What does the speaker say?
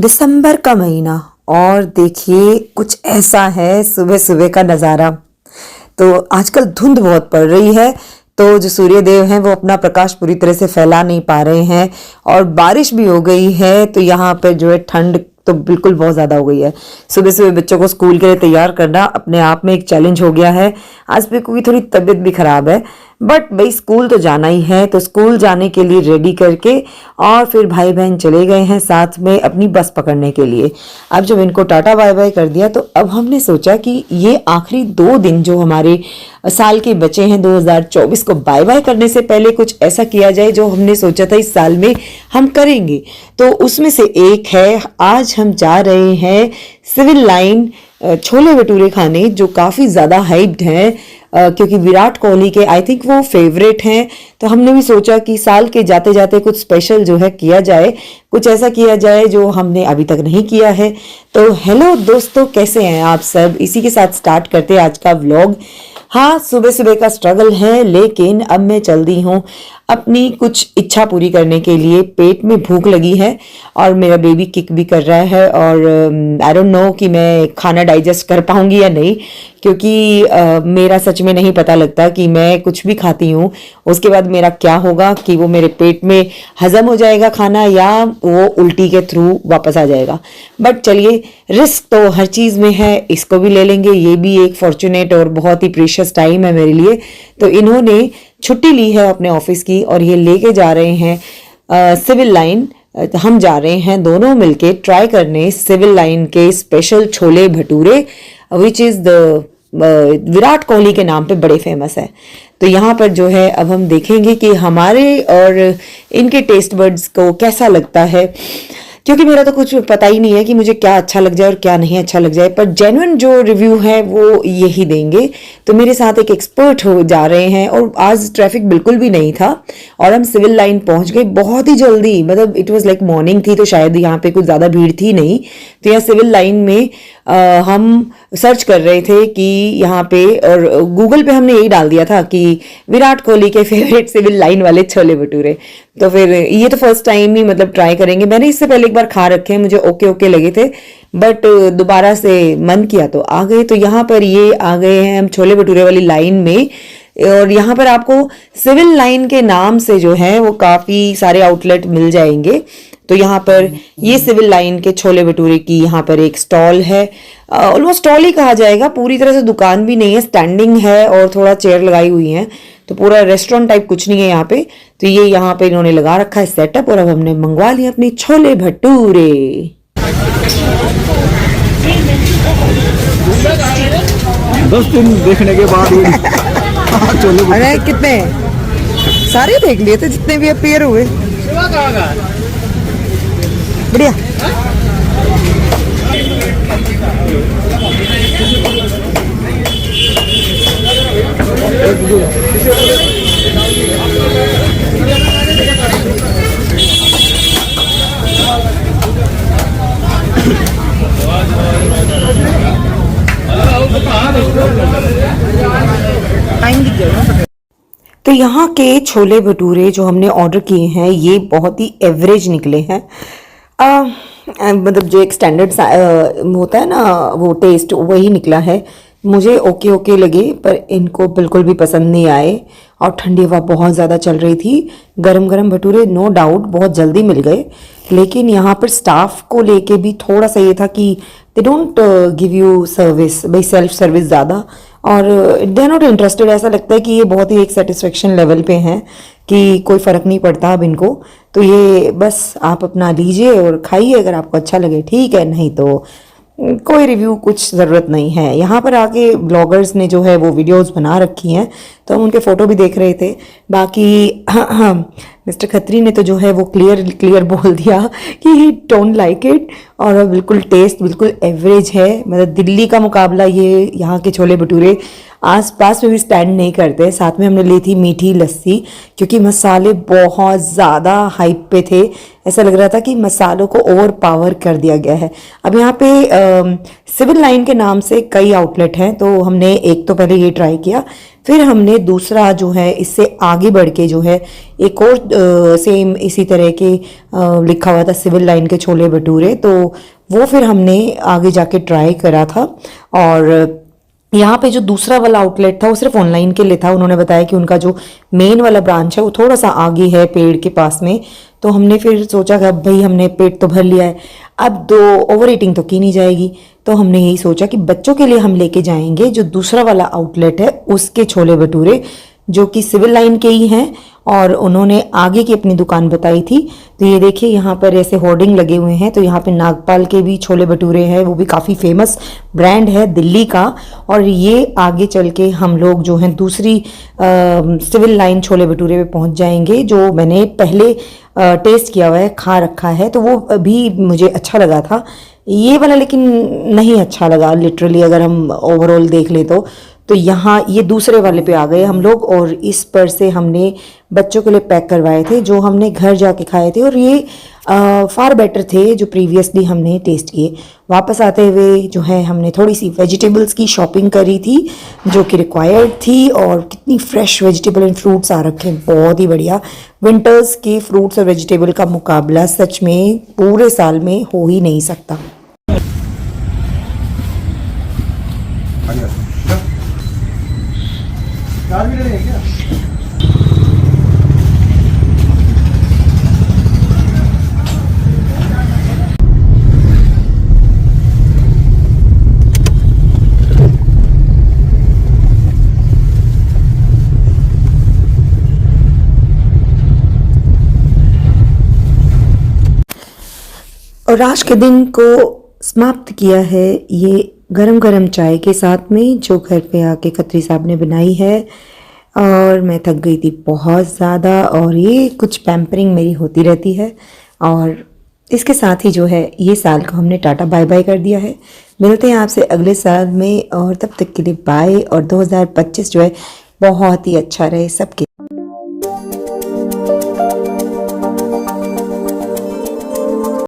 दिसंबर का महीना और देखिए कुछ ऐसा है सुबह सुबह का नज़ारा। तो आजकल धुंध बहुत पड़ रही है, तो जो सूर्य देव हैं वो अपना प्रकाश पूरी तरह से फैला नहीं पा रहे हैं और बारिश भी हो गई है। तो यहाँ पर जो है ठंड तो बिल्कुल बहुत ज़्यादा हो गई है। सुबह सुबह बच्चों को स्कूल के लिए तैयार करना अपने आप में एक चैलेंज हो गया है। आज भी क्योंकि थोड़ी तबीयत भी ख़राब है, बट भाई स्कूल तो जाना ही है, तो स्कूल जाने के लिए रेडी करके और फिर भाई बहन चले गए हैं साथ में अपनी बस पकड़ने के लिए। अब जब इनको टाटा बाय बाय कर दिया तो अब हमने सोचा कि ये आखिरी 2 दिन जो हमारे साल के बचे हैं 2024 को बाय बाय करने से पहले कुछ ऐसा किया जाए जो हमने सोचा था इस साल में हम करेंगे। तो उसमें से एक है, आज हम जा रहे हैं सिविल लाइन छोले भटूरे खाने, जो काफ़ी ज़्यादा हाइप्ड हैं क्योंकि विराट कोहली के आई थिंक वो फेवरेट हैं। तो हमने भी सोचा कि साल के जाते जाते कुछ स्पेशल जो है किया जाए, कुछ ऐसा किया जाए जो हमने अभी तक नहीं किया है। तो हेलो दोस्तों, कैसे हैं आप सब? इसी के साथ स्टार्ट करते हैं आज का व्लॉग। हाँ, सुबह सुबह का स्ट्रगल है, लेकिन अब मैं चल दी हूँ अपनी कुछ इच्छा पूरी करने के लिए। पेट में भूख लगी है और मेरा बेबी किक भी कर रहा है और आई डोंट नो कि मैं खाना डाइजेस्ट कर पाऊंगी या नहीं, क्योंकि मेरा सच में नहीं पता लगता कि मैं कुछ भी खाती हूँ उसके बाद मेरा क्या होगा, कि वो मेरे पेट में हजम हो जाएगा खाना या वो उल्टी के थ्रू वापस आ जाएगा। बट चलिए, रिस्क तो हर चीज़ में है, इसको भी ले लेंगे। ये भी एक फॉर्चुनेट और बहुत ही प्रीशियस टाइम है मेरे लिए। तो इन्होंने छुट्टी ली है अपने ऑफिस की और ये लेके जा रहे हैं सिविल लाइन। हम जा रहे हैं दोनों मिलके ट्राई करने सिविल लाइन के special chole bhature, which is the Virat Kohli के नाम पे बड़े फेमस है। तो यहाँ पर जो है अब हम देखेंगे कि हमारे और इनके टेस्ट बड्स को कैसा लगता है, क्योंकि मेरा तो कुछ पता ही नहीं है कि मुझे क्या अच्छा लग जाए और क्या नहीं अच्छा लग जाए। पर जेन्युइन जो रिव्यू है वो यही देंगे। तो मेरे साथ एक एक्सपर्ट हो जा रहे हैं और आज ट्रैफिक बिल्कुल भी नहीं था और हम सिविल लाइन पहुंच गए बहुत ही जल्दी। मतलब इट वाज लाइक मॉर्निंग थी, तो शायद यहाँ पे कुछ ज़्यादा भीड़ थी नहीं। तो यहाँ सिविल लाइन में हम सर्च कर रहे थे कि यहाँ पे, और गूगल पे हमने यही डाल दिया था कि विराट कोहली के फेवरेट सिविल लाइन वाले छोले भटूरे। तो फिर ये तो फर्स्ट टाइम ही मतलब ट्राई करेंगे। मैंने इससे पहले एक बार खा रखे हैं, मुझे ओके ओके लगे थे, बट दोबारा से मन किया तो आ गए। तो यहाँ पर ये आ गए हैं हम छोले भटूरे वाली लाइन में, और यहाँ पर आपको सिविल लाइन के नाम से जो है वो काफ़ी सारे आउटलेट मिल जाएंगे। तो यहाँ पर ये सिविल लाइन के छोले भटूरे की यहाँ पर एक स्टॉल है, ऑलमोस्ट स्टॉल ही कहा जाएगा, पूरी तरह से दुकान भी नहीं है, स्टैंडिंग है और थोड़ा चेयर लगाई हुई है। तो पूरा रेस्टोरेंट टाइप कुछ नहीं है यहाँ पे। तो ये यहाँ पे इन्होंने लगा रखा है सेटअप और अब हमने मंगवा लिया अपने छोले भटूरे। 10 दिन देखने के बाद अरे कितने सारे देख लिए थे जितने भी अपीयर हुए। बढ़िया। तो यहाँ के छोले भटूरे जो हमने ऑर्डर किए हैं ये बहुत ही एवरेज निकले हैं। मतलब जो एक स्टैंडर्ड होता है ना वो टेस्ट, वही निकला है। मुझे ओके ओके लगे, पर इनको बिल्कुल भी पसंद नहीं आए। और ठंडी हवा बहुत ज़्यादा चल रही थी। गरम गरम भटूरे नो डाउट बहुत जल्दी मिल गए, लेकिन यहाँ पर स्टाफ को लेके भी थोड़ा सा ये था कि they don't give you service, भाई सेल्फ सर्विस ज़्यादा, और दे आर नॉट इंटरेस्टेड। ऐसा लगता है कि ये बहुत ही एक सेटिस्फेक्शन लेवल पे हैं कि कोई फ़र्क नहीं पड़ता अब इनको। तो ये बस आप अपना लीजिए और खाइए, अगर आपको अच्छा लगे ठीक है, नहीं तो कोई रिव्यू कुछ ज़रूरत नहीं है। यहाँ पर आके ब्लॉगर्स ने जो है वो वीडियोस बना रखी हैं, तो हम उनके फ़ोटो भी देख रहे थे। बाकी मिस्टर खत्री ने तो जो है वो क्लियर बोल दिया कि ही डोंट लाइक इट, और बिल्कुल टेस्ट बिल्कुल एवरेज है। मतलब दिल्ली का मुकाबला ये यहाँ के छोले भटूरे आस पास में भी स्टैंड नहीं करते। साथ में हमने ली थी मीठी लस्सी, क्योंकि मसाले बहुत ज़्यादा हाइप पे थे। ऐसा लग रहा था कि मसालों को ओवर पावर कर दिया गया है। अब यहाँ पे सिविल लाइन के नाम से कई आउटलेट हैं, तो हमने एक तो पहले ये ट्राई किया, फिर हमने दूसरा जो है इससे आगे बढ़ के जो है एक और सेम इसी तरह के लिखा हुआ था सिविल लाइन के छोले भटूरे, तो वो फिर हमने आगे जाके ट्राई करा था। और यहाँ पे जो दूसरा वाला आउटलेट था वो सिर्फ ऑनलाइन के लिए था। उन्होंने बताया कि उनका जो मेन वाला ब्रांच है वो थोड़ा सा आगे है पेड़ के पास में। तो हमने फिर सोचा कि अब भाई हमने पेट तो भर लिया है, अब दो ओवर ईटिंग तो की नहीं जाएगी, तो हमने यही सोचा कि बच्चों के लिए हम लेके जाएंगे जो दूसरा वाला आउटलेट है उसके छोले भटूरे, जो कि सिविल लाइन के ही हैं, और उन्होंने आगे की अपनी दुकान बताई थी। तो ये देखिए यहाँ पर ऐसे होर्डिंग लगे हुए हैं। तो यहाँ पे नागपाल के भी छोले भटूरे हैं, वो भी काफ़ी फेमस ब्रांड है दिल्ली का। और ये आगे चल के हम लोग जो हैं दूसरी सिविल लाइन छोले भटूरे पे पहुँच जाएंगे, जो मैंने पहले टेस्ट किया हुआ है, खा रखा है, तो वो भी मुझे अच्छा लगा था। ये वाला लेकिन नहीं अच्छा लगा लिटरली, अगर हम ओवरऑल देख ले तो यहाँ ये दूसरे वाले पे आ गए हम लोग, और इस पर से हमने बच्चों के लिए पैक करवाए थे जो हमने घर जाके खाए थे, और ये फार बेटर थे जो प्रीवियसली हमने टेस्ट किए। वापस आते हुए जो है हमने थोड़ी सी वेजिटेबल्स की शॉपिंग करी थी जो कि रिक्वायर्ड थी, और कितनी फ्रेश वेजिटेबल एंड फ्रूट्स आ रखे हैं, बहुत ही बढ़िया। विंटर्स के फ्रूट्स और वेजिटेबल का मुकाबला सच में पूरे साल में हो ही नहीं सकता। कार भी रहेगी क्या? और आज के दिन को समाप्त किया है ये गरम गरम चाय के साथ में, जो घर पे आके खत्री साहब ने बनाई है। और मैं थक गई थी बहुत ज़्यादा, और ये कुछ पैम्परिंग मेरी होती रहती है। और इसके साथ ही जो है ये साल को हमने टाटा बाय बाय कर दिया है। मिलते हैं आपसे अगले साल में, और तब तक के लिए बाय। और 2025 जो है बहुत ही अच्छा रहे सबके।